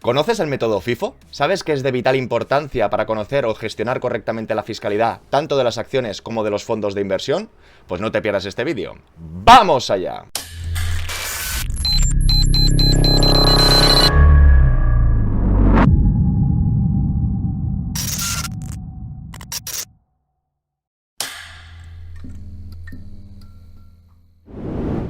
¿Conoces el método FIFO? ¿Sabes que es de vital importancia para conocer o gestionar correctamente la fiscalidad, tanto de las acciones como de los fondos de inversión? Pues no te pierdas este vídeo. ¡Vamos allá!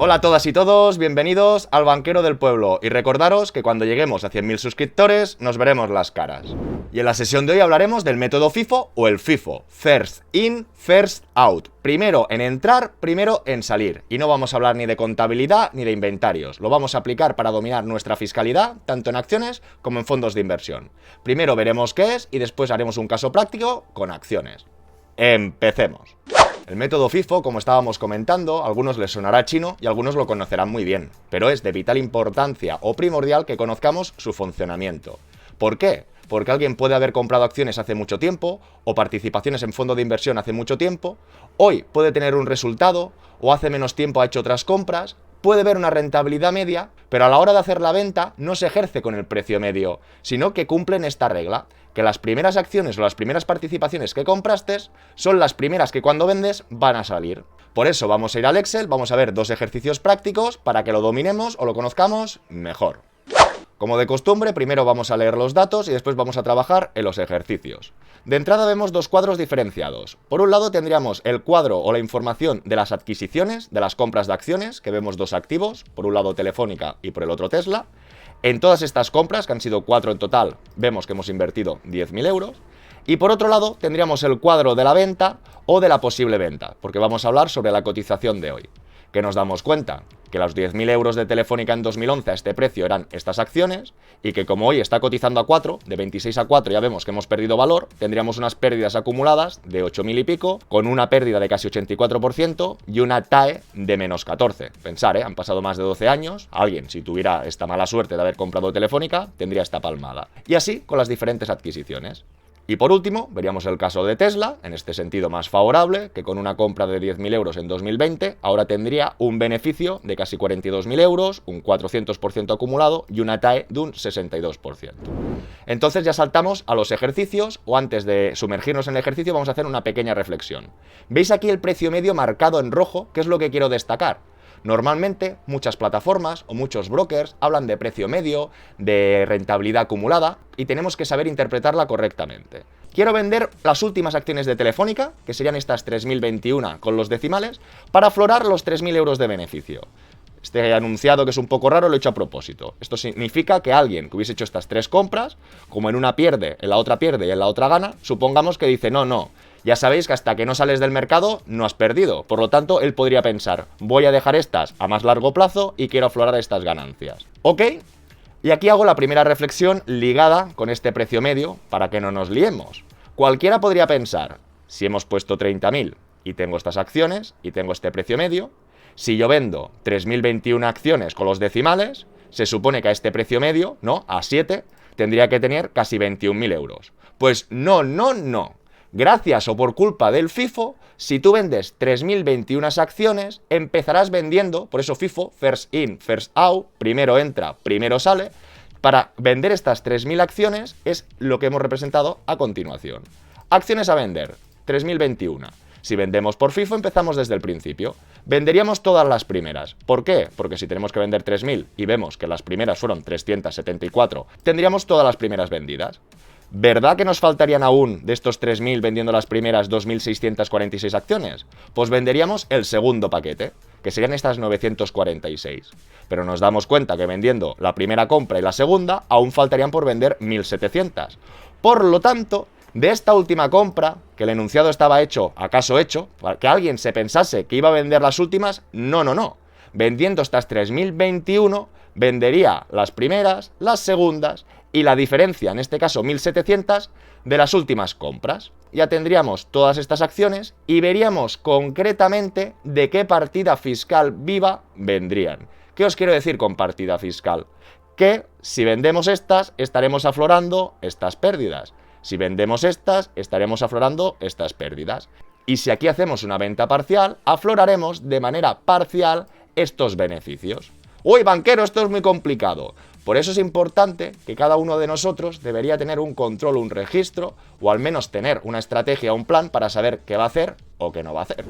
Hola a todas y todos, bienvenidos al Banquero del Pueblo y recordaros que cuando lleguemos a 100.000 suscriptores nos veremos las caras. Y en la sesión de hoy hablaremos del método FIFO o el FIFO, First In, First Out. Primero en entrar, primero en salir. Y no vamos a hablar ni de contabilidad ni de inventarios. Lo vamos a aplicar para dominar nuestra fiscalidad, tanto en acciones como en fondos de inversión. Primero veremos qué es y después haremos un caso práctico con acciones. Empecemos. El método FIFO, como estábamos comentando, a algunos les sonará chino y algunos lo conocerán muy bien, pero es de vital importancia o primordial que conozcamos su funcionamiento. ¿Por qué? Porque alguien puede haber comprado acciones hace mucho tiempo o participaciones en fondo de inversión hace mucho tiempo, hoy puede tener un resultado o hace menos tiempo ha hecho otras compras, puede ver una rentabilidad media, pero a la hora de hacer la venta no se ejerce con el precio medio, sino que cumplen esta regla, que las primeras acciones o las primeras participaciones que compraste son las primeras que cuando vendes van a salir. Por eso vamos a ir al Excel, vamos a ver dos ejercicios prácticos para que lo dominemos o lo conozcamos mejor. Como de costumbre, primero vamos a leer los datos y después vamos a trabajar en los ejercicios. De entrada vemos dos cuadros diferenciados. Por un lado tendríamos el cuadro o la información de las adquisiciones, de las compras de acciones, que vemos dos activos, por un lado Telefónica y por el otro Tesla. En todas estas compras, que han sido 4 en total, vemos que hemos invertido 10.000 euros. Y por otro lado tendríamos el cuadro de la venta o de la posible venta, porque vamos a hablar sobre la cotización de hoy. Que nos damos cuenta que los 10.000 euros de Telefónica en 2011 a este precio eran estas acciones y que como hoy está cotizando a 4, de 26 a 4 ya vemos que hemos perdido valor, tendríamos unas pérdidas acumuladas de 8.000 y pico, con una pérdida de casi 84% y una TAE de menos 14. Pensar, han pasado más de 12 años, alguien si tuviera esta mala suerte de haber comprado Telefónica tendría esta palmada. Y así con las diferentes adquisiciones. Y por último, veríamos el caso de Tesla, en este sentido más favorable, que con una compra de 10.000 euros en 2020, ahora tendría un beneficio de casi 42.000 euros, un 400% acumulado y una TAE de un 62%. Entonces ya saltamos a los ejercicios, o antes de sumergirnos en el ejercicio vamos a hacer una pequeña reflexión. ¿Veis aquí el precio medio marcado en rojo? ¿Qué es lo que quiero destacar? Normalmente, muchas plataformas o muchos brokers hablan de precio medio, de rentabilidad acumulada, y tenemos que saber interpretarla correctamente. Quiero vender las últimas acciones de Telefónica, que serían estas 3.021 con los decimales, para aflorar los 3.000 euros de beneficio. Este anunciado, que es un poco raro, lo he hecho a propósito. Esto significa que alguien que hubiese hecho estas 3 compras, como en una pierde, en la otra pierde y en la otra gana, supongamos que dice, no, ya sabéis que hasta que no sales del mercado no has perdido. Por lo tanto, él podría pensar, voy a dejar estas a más largo plazo y quiero aflorar estas ganancias. ¿Ok? Y aquí hago la primera reflexión ligada con este precio medio para que no nos liemos. Cualquiera podría pensar, si hemos puesto 30.000 y tengo estas acciones y tengo este precio medio, si yo vendo 3.021 acciones con los decimales, se supone que a este precio medio, ¿no? A 7, tendría que tener casi 21.000 euros. Pues no. Gracias o por culpa del FIFO, si tú vendes 3.021 acciones, empezarás vendiendo, por eso FIFO, First In, First Out, primero entra, primero sale. Para vender estas 3.000 acciones es lo que hemos representado a continuación. Acciones a vender, 3.021. Si vendemos por FIFO empezamos desde el principio. Venderíamos todas las primeras. ¿Por qué? Porque si tenemos que vender 3.000 y vemos que las primeras fueron 374, tendríamos todas las primeras vendidas. ¿Verdad que nos faltarían aún de estos 3.000 vendiendo las primeras 2.646 acciones? Pues venderíamos el segundo paquete, que serían estas 946. Pero nos damos cuenta que vendiendo la primera compra y la segunda, aún faltarían por vender 1.700. Por lo tanto, de esta última compra, que el enunciado estaba hecho, acaso hecho, para que alguien se pensase que iba a vender las últimas, no. Vendiendo estas 3.021, vendería las primeras, las segundas y la diferencia, en este caso 1.700, de las últimas compras. Ya tendríamos todas estas acciones y veríamos concretamente de qué partida fiscal viva vendrían. ¿Qué os quiero decir con partida fiscal? Que si vendemos estas, estaremos aflorando estas pérdidas. Si vendemos estas, estaremos aflorando estas pérdidas. Y si aquí hacemos una venta parcial, afloraremos de manera parcial estos beneficios. ¡Uy, banquero, esto es muy complicado! Por eso es importante que cada uno de nosotros debería tener un control, un registro, o al menos tener una estrategia, un plan para saber qué va a hacer o qué no va a hacer.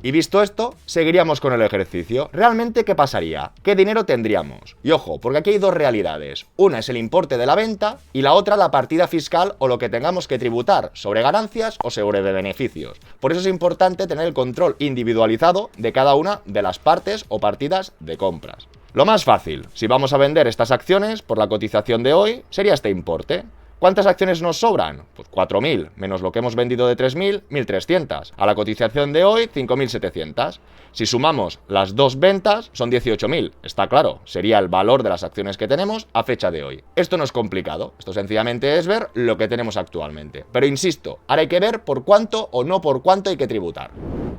Y visto esto, seguiríamos con el ejercicio. ¿Realmente qué pasaría? ¿Qué dinero tendríamos? Y ojo, porque aquí hay dos realidades. Una es el importe de la venta y la otra la partida fiscal o lo que tengamos que tributar sobre ganancias o sobre beneficios. Por eso es importante tener el control individualizado de cada una de las partes o partidas de compras. Lo más fácil, si vamos a vender estas acciones por la cotización de hoy, sería este importe. ¿Cuántas acciones nos sobran? Pues 4.000, menos lo que hemos vendido de 3.000, 1.300. A la cotización de hoy, 5.700. Si sumamos las dos ventas, son 18.000. Está claro, sería el valor de las acciones que tenemos a fecha de hoy. Esto no es complicado, esto sencillamente es ver lo que tenemos actualmente. Pero insisto, ahora hay que ver por cuánto o no por cuánto hay que tributar.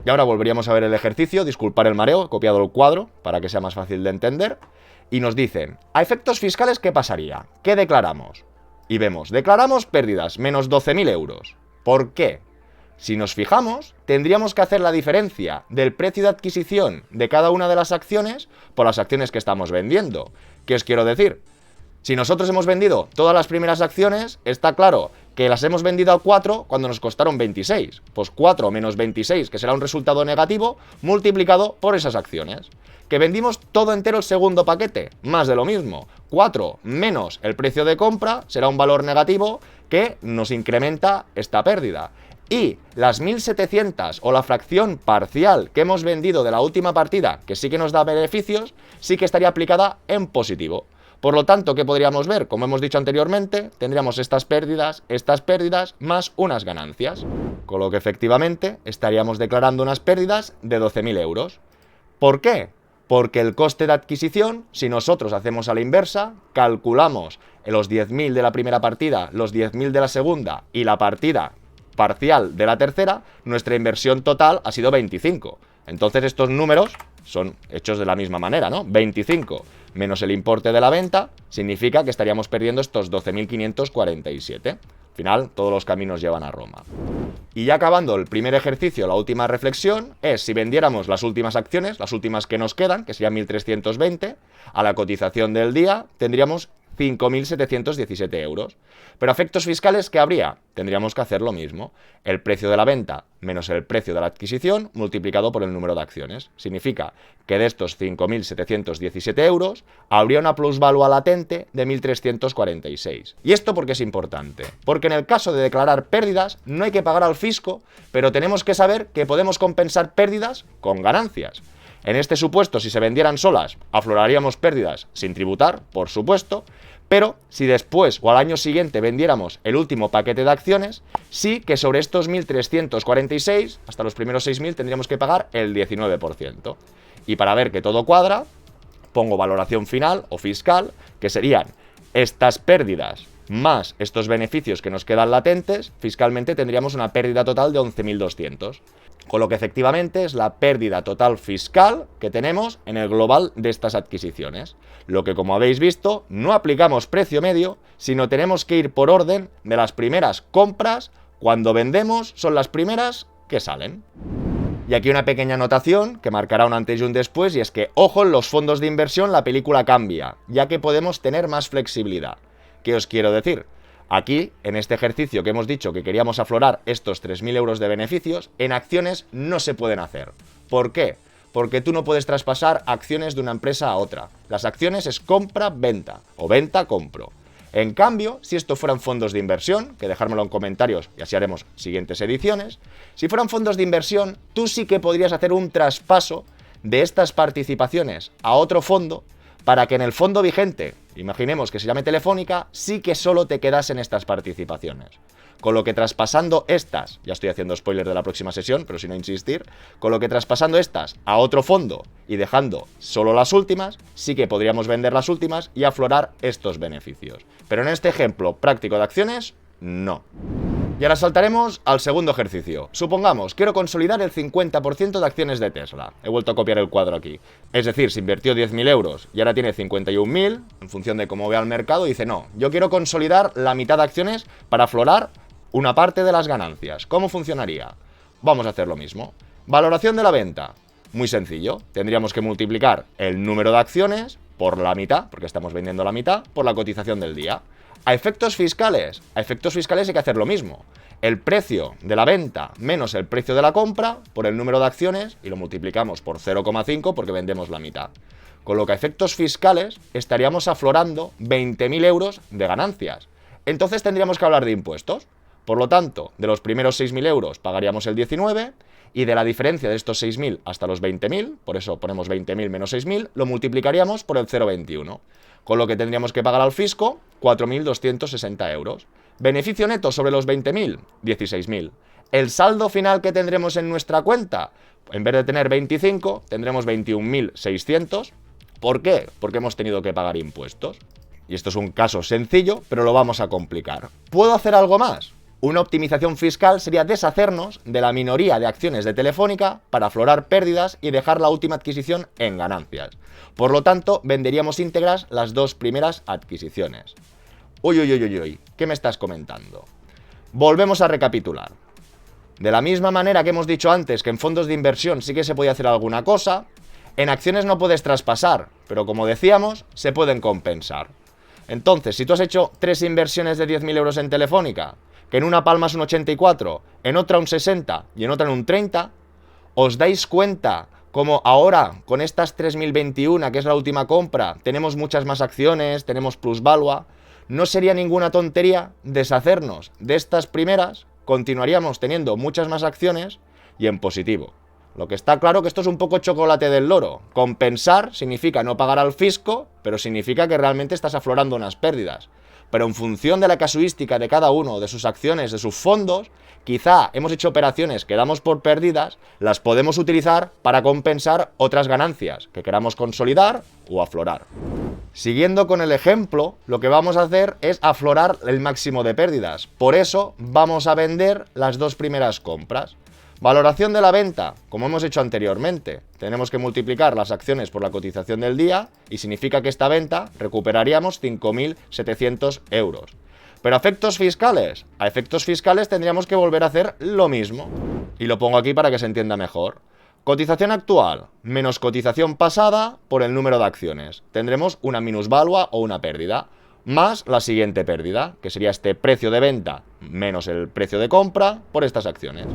Y ahora volveríamos a ver el ejercicio, disculpar el mareo, he copiado el cuadro para que sea más fácil de entender. Y nos dicen, a efectos fiscales, ¿qué pasaría? ¿Qué declaramos? Y vemos, declaramos pérdidas, menos 12.000 euros. ¿Por qué? Si nos fijamos, tendríamos que hacer la diferencia del precio de adquisición de cada una de las acciones por las acciones que estamos vendiendo. ¿Qué os quiero decir? Si nosotros hemos vendido todas las primeras acciones, está claro que las hemos vendido a 4 cuando nos costaron 26. Pues 4 menos 26, que será un resultado negativo, multiplicado por esas acciones. Que vendimos todo entero el segundo paquete, más de lo mismo. 4 menos el precio de compra será un valor negativo que nos incrementa esta pérdida. Y las 1.700 o la fracción parcial que hemos vendido de la última partida, que sí que nos da beneficios, sí que estaría aplicada en positivo. Por lo tanto, ¿qué podríamos ver? Como hemos dicho anteriormente, tendríamos estas pérdidas, más unas ganancias. Con lo que efectivamente estaríamos declarando unas pérdidas de 12.000 euros. ¿Por qué? Porque el coste de adquisición, si nosotros hacemos a la inversa, calculamos los 10.000 de la primera partida, los 10.000 de la segunda y la partida parcial de la tercera, nuestra inversión total ha sido 25. Entonces estos números son hechos de la misma manera, ¿no? 25 menos el importe de la venta significa que estaríamos perdiendo estos 12.547. Al final, todos los caminos llevan a Roma. Y ya acabando el primer ejercicio, la última reflexión es si vendiéramos las últimas acciones, las últimas que nos quedan, que serían 1.320, a la cotización del día tendríamos 5.717 euros. Pero a efectos fiscales, ¿qué habría? Tendríamos que hacer lo mismo. El precio de la venta menos el precio de la adquisición multiplicado por el número de acciones. Significa que de estos 5.717 euros habría una plusvalua latente de 1.346. ¿Y esto por qué es importante? Porque en el caso de declarar pérdidas no hay que pagar al fisco, pero tenemos que saber que podemos compensar pérdidas con ganancias. En este supuesto, si se vendieran solas, afloraríamos pérdidas sin tributar, por supuesto, pero si después o al año siguiente vendiéramos el último paquete de acciones, sí que sobre estos 1.346, hasta los primeros 6.000, tendríamos que pagar el 19%. Y para ver que todo cuadra, pongo valoración final o fiscal, que serían estas pérdidas más estos beneficios que nos quedan latentes, fiscalmente tendríamos una pérdida total de 11.200. Con lo que efectivamente es la pérdida total fiscal que tenemos en el global de estas adquisiciones. Lo que, como habéis visto, no aplicamos precio medio, sino tenemos que ir por orden de las primeras compras. Cuando vendemos son las primeras que salen. Y aquí una pequeña anotación que marcará un antes y un después, y es que, ojo, en los fondos de inversión la película cambia, ya que podemos tener más flexibilidad. ¿Qué os quiero decir? Aquí, en este ejercicio que hemos dicho que queríamos aflorar estos 3.000 euros de beneficios, en acciones no se pueden hacer. ¿Por qué? Porque tú no puedes traspasar acciones de una empresa a otra. Las acciones es compra-venta o venta-compro. En cambio, si esto fueran fondos de inversión, que dejármelo en comentarios y así haremos siguientes ediciones, si fueran fondos de inversión, tú sí que podrías hacer un traspaso de estas participaciones a otro fondo para que en el fondo vigente, imaginemos que se llame Telefónica, sí que solo te quedasen estas participaciones. Con lo que traspasando estas, ya estoy haciendo spoiler de la próxima sesión, pero si no insistir, con lo que traspasando estas a otro fondo y dejando solo las últimas, sí que podríamos vender las últimas y aflorar estos beneficios. Pero en este ejemplo práctico de acciones, no. Y ahora saltaremos al segundo ejercicio. Supongamos, quiero consolidar el 50% de acciones de Tesla. He vuelto a copiar el cuadro aquí. Es decir, se invirtió 10.000 euros y ahora tiene 51.000, en función de cómo vea el mercado, dice, no, yo quiero consolidar la mitad de acciones para aflorar una parte de las ganancias. ¿Cómo funcionaría? Vamos a hacer lo mismo. Valoración de la venta. Muy sencillo. Tendríamos que multiplicar el número de acciones por la mitad, porque estamos vendiendo la mitad, por la cotización del día. A efectos fiscales hay que hacer lo mismo. El precio de la venta menos el precio de la compra por el número de acciones y lo multiplicamos por 0,5 porque vendemos la mitad. Con lo que a efectos fiscales estaríamos aflorando 20.000 euros de ganancias. Entonces tendríamos que hablar de impuestos. Por lo tanto, de los primeros 6.000 euros pagaríamos el 19 y de la diferencia de estos 6.000 hasta los 20.000, por eso ponemos 20.000 menos 6.000, lo multiplicaríamos por el 0,21. Con lo que tendríamos que pagar al fisco 4.260 euros. Beneficio neto sobre los 20.000, 16.000. El saldo final que tendremos en nuestra cuenta, en vez de tener 25, tendremos 21.600. ¿Por qué? Porque hemos tenido que pagar impuestos. Y esto es un caso sencillo, pero lo vamos a complicar. ¿Puedo hacer algo más? Una optimización fiscal sería deshacernos de la minoría de acciones de Telefónica para aflorar pérdidas y dejar la última adquisición en ganancias. Por lo tanto, venderíamos íntegras las dos primeras adquisiciones. Uy, ¿qué me estás comentando? Volvemos a recapitular. De la misma manera que hemos dicho antes que en fondos de inversión sí que se podía hacer alguna cosa, en acciones no puedes traspasar, pero como decíamos, se pueden compensar. Entonces, si tú has hecho 3 inversiones de 10.000 euros en Telefónica, que en una palmas un 84, en otra un 60 y en otra un 30, ¿os dais cuenta como ahora, con estas 3.021, que es la última compra, tenemos muchas más acciones, tenemos plusvalua? No sería ninguna tontería deshacernos de estas primeras, continuaríamos teniendo muchas más acciones y en positivo. Lo que está claro que esto es un poco chocolate del loro. Compensar significa no pagar al fisco, pero significa que realmente estás aflorando unas pérdidas. Pero en función de la casuística de cada uno, de sus acciones, de sus fondos, quizá hemos hecho operaciones que damos por perdidas, las podemos utilizar para compensar otras ganancias que queramos consolidar o aflorar. Siguiendo con el ejemplo, lo que vamos a hacer es aflorar el máximo de pérdidas. Por eso vamos a vender las dos primeras compras. Valoración de la venta, como hemos hecho anteriormente, tenemos que multiplicar las acciones por la cotización del día y significa que esta venta recuperaríamos 5.700 euros. Pero a efectos fiscales tendríamos que volver a hacer lo mismo. Y lo pongo aquí para que se entienda mejor. Cotización actual menos cotización pasada por el número de acciones. Tendremos una minusvalua o una pérdida, más la siguiente pérdida, que sería este precio de venta menos el precio de compra por estas acciones.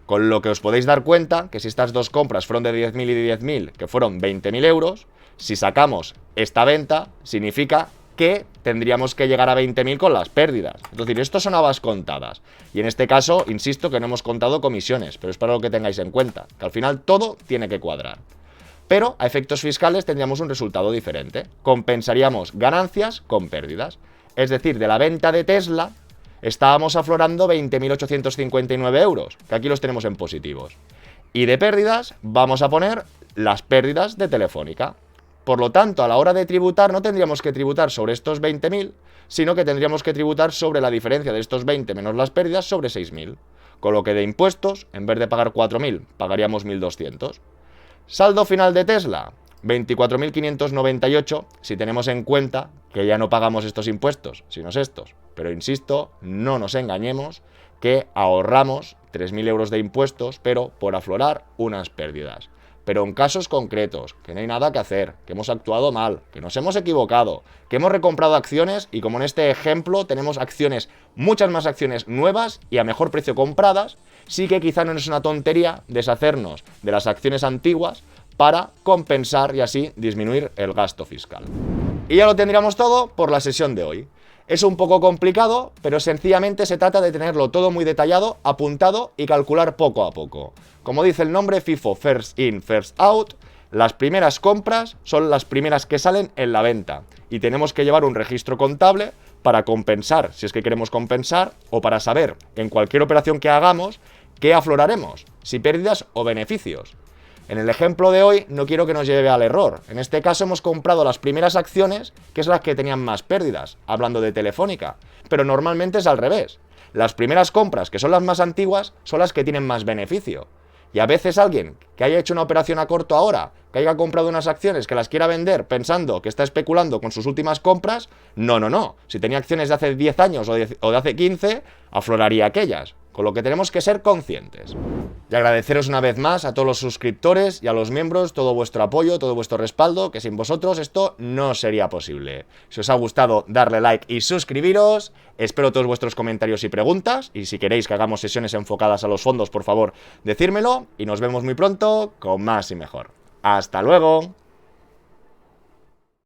Con lo que os podéis dar cuenta que si estas dos compras fueron de 10.000 y de 10.000, que fueron 20.000 euros, si sacamos esta venta, significa que tendríamos que llegar a 20.000 con las pérdidas. Es decir, esto son habas contadas. Y en este caso, insisto que no hemos contado comisiones, pero espero que tengáis en cuenta, que al final todo tiene que cuadrar. Pero a efectos fiscales tendríamos un resultado diferente. Compensaríamos ganancias con pérdidas. Es decir, de la venta de Tesla estábamos aflorando 20.859 euros, que aquí los tenemos en positivos. Y de pérdidas vamos a poner las pérdidas de Telefónica. Por lo tanto, a la hora de tributar no tendríamos que tributar sobre estos 20.000, sino que tendríamos que tributar sobre la diferencia de estos 20 menos las pérdidas sobre 6.000. Con lo que de impuestos, en vez de pagar 4.000, pagaríamos 1.200. Saldo final de Tesla, 24.598, si tenemos en cuenta que ya no pagamos estos impuestos, sino estos. Pero insisto, no nos engañemos, que ahorramos 3.000 euros de impuestos, pero por aflorar unas pérdidas. Pero en casos concretos, que no hay nada que hacer, que hemos actuado mal, que nos hemos equivocado, que hemos recomprado acciones y como en este ejemplo tenemos acciones, muchas más acciones nuevas y a mejor precio compradas, sí que quizá no es una tontería deshacernos de las acciones antiguas para compensar y así disminuir el gasto fiscal. Y ya lo tendríamos todo por la sesión de hoy. Es un poco complicado, pero sencillamente se trata de tenerlo todo muy detallado, apuntado y calcular poco a poco. Como dice el nombre, FIFO First In, First Out, las primeras compras son las primeras que salen en la venta y tenemos que llevar un registro contable para compensar, si es que queremos compensar, o para saber en cualquier operación que hagamos qué afloraremos, si pérdidas o beneficios. En el ejemplo de hoy no quiero que nos lleve al error. En este caso hemos comprado las primeras acciones, que es las que tenían más pérdidas, hablando de Telefónica. Pero normalmente es al revés. Las primeras compras, que son las más antiguas, son las que tienen más beneficio. Y a veces alguien que haya hecho una operación a corto ahora, que haya comprado unas acciones que las quiera vender pensando que está especulando con sus últimas compras, no. Si tenía acciones de hace 10 años o de hace 15, afloraría aquellas. con lo que tenemos que ser conscientes. Y agradeceros una vez más a todos los suscriptores y a los miembros todo vuestro apoyo, todo vuestro respaldo, que sin vosotros esto no sería posible. Si os ha gustado, darle like y suscribiros. Espero todos vuestros comentarios y preguntas, y si queréis que hagamos sesiones enfocadas a los fondos, por favor, decírmelo, y nos vemos muy pronto con más y mejor. ¡Hasta luego!